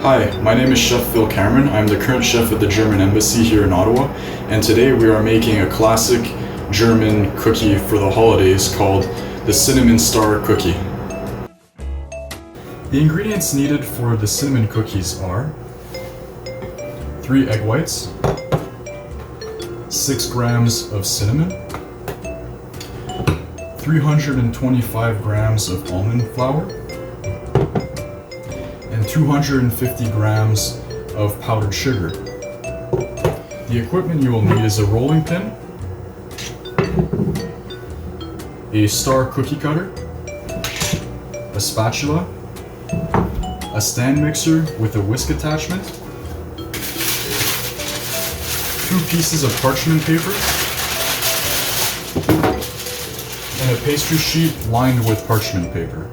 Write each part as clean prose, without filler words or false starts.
Hi, my name is Chef Phil Cameron. I'm the current chef at the German Embassy here in Ottawa, and today we are making a classic German cookie for the holidays called the Cinnamon Star Cookie. The ingredients needed for the cinnamon cookies are 3 egg whites, 6 grams of cinnamon, 325 grams of almond flour, and 250 grams of powdered sugar. The equipment you will need is a rolling pin, a star cookie cutter, a spatula, a stand mixer with a whisk attachment, 2 pieces of parchment paper, and a pastry sheet lined with parchment paper.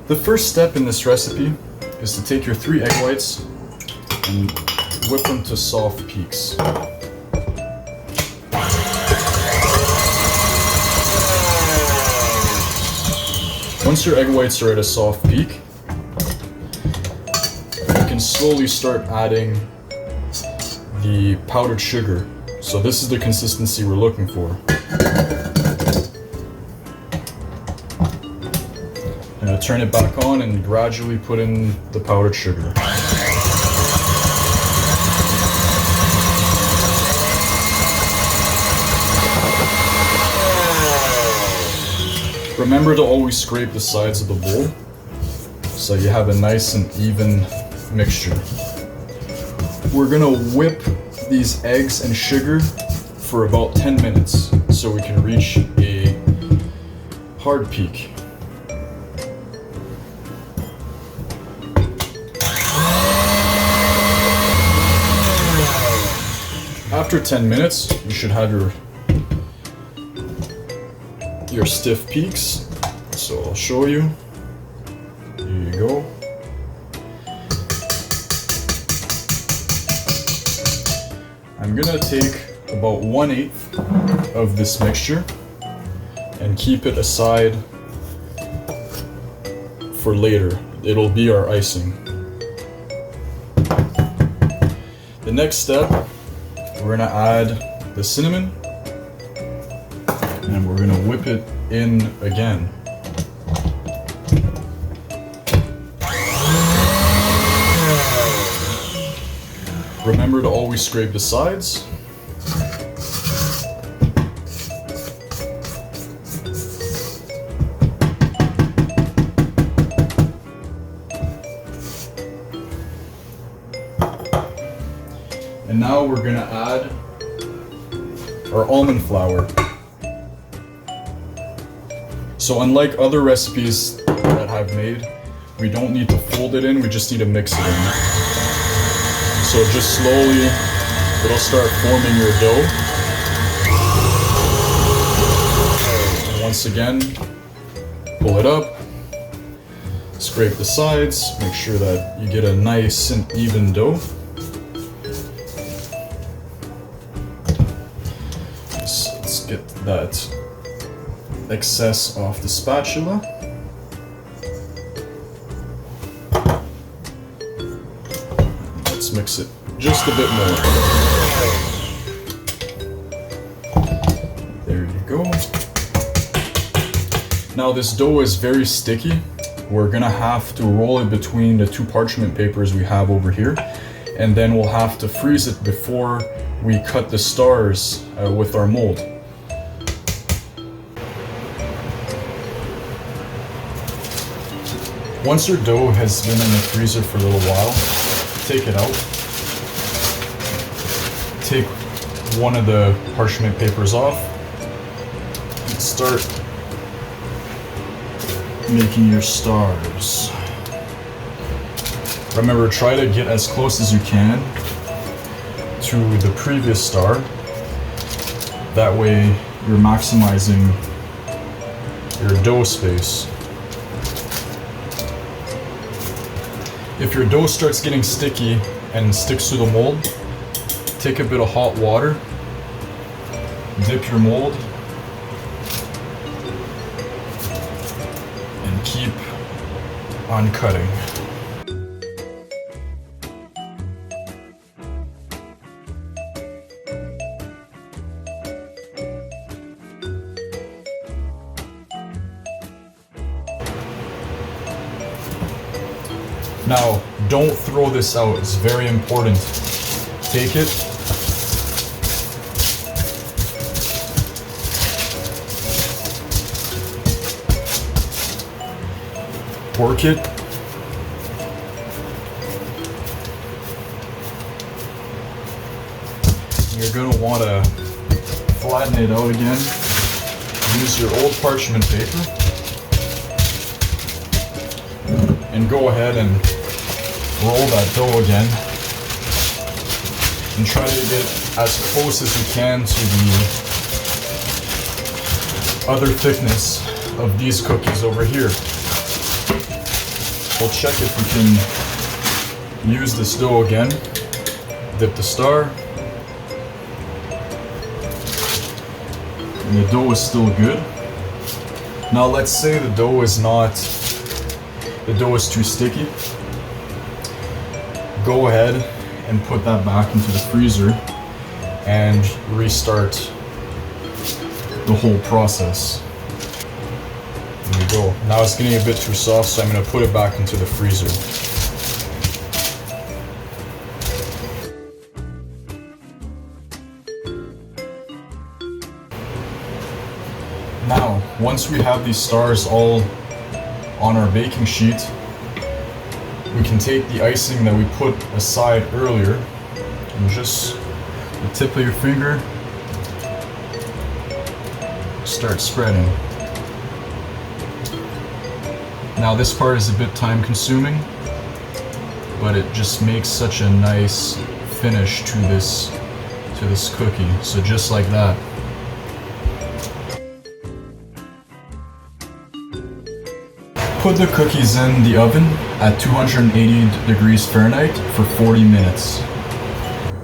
The first step in this recipe is to take your 3 egg whites and whip them to soft peaks. Once your egg whites are at a soft peak, you can slowly start adding the powdered sugar. So this is the consistency we're looking for. Turn it back on and gradually put in the powdered sugar. Remember to always scrape the sides of the bowl so you have a nice and even mixture. We're gonna whip these eggs and sugar for about 10 minutes so we can reach a hard peak. After 10 minutes, you should have your stiff peaks. So I'll show you. Here you go. I'm gonna take about 1/8 of this mixture and keep it aside for later. It'll be our icing. The next step, we're gonna add the cinnamon and we're gonna whip it in again. Remember to always scrape the sides. And now we're gonna add our almond flour. So unlike other recipes that I've made, we don't need to fold it in, we just need to mix it in. So just slowly, it'll start forming your dough. And once again, pull it up, scrape the sides, make sure that you get a nice and even dough. Let's get that excess off the spatula. Let's mix it just a bit more. There you go. Now this dough is very sticky. We're gonna have to roll it between the 2 parchment papers we have over here, and then we'll have to freeze it before we cut the stars with our mold. Once your dough has been in the freezer for a little while, take it out. Take one of the parchment papers off and start making your stars. Remember, try to get as close as you can to the previous star. That way you're maximizing your dough space. If your dough starts getting sticky and sticks to the mold, take a bit of hot water, dip your mold, and keep on cutting. Now, don't throw this out. It's very important. Take it. Work it. You're going to want to flatten it out again. Use your old parchment paper. And go ahead and roll that dough again. And try to get as close as you can to the other thickness of these cookies over here. We'll check if we can use this dough again. Dip the star. And the dough is still good. Now let's say the dough is too sticky. Go ahead and put that back into the freezer and restart the whole process. There we go. Now it's getting a bit too soft, so I'm going to put it back into the freezer. Now, once we have these stars all on our baking sheet, we can take the icing that we put aside earlier and just the tip of your finger start spreading. Now this part is a bit time consuming, but it just makes such a nice finish to this cookie. So just like that. Put the cookies in the oven at 280 degrees Fahrenheit for 40 minutes.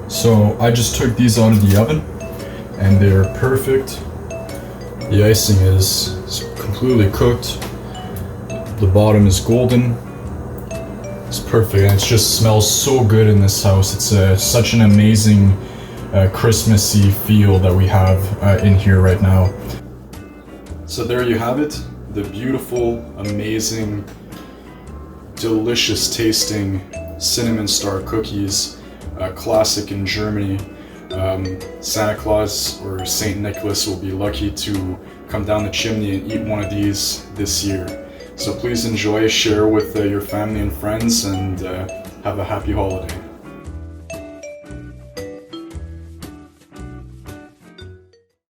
So I just took these out of the oven and they're perfect. The icing is completely cooked. The bottom is golden. It's perfect and it just smells so good in this house. It's such an amazing Christmassy feel that we have in here right now. So there you have it. The beautiful, amazing, delicious tasting cinnamon star cookies, classic in Germany. Santa Claus or Saint Nicholas will be lucky to come down the chimney and eat one of these this year. So please enjoy, share with your family and friends, and have a happy holiday.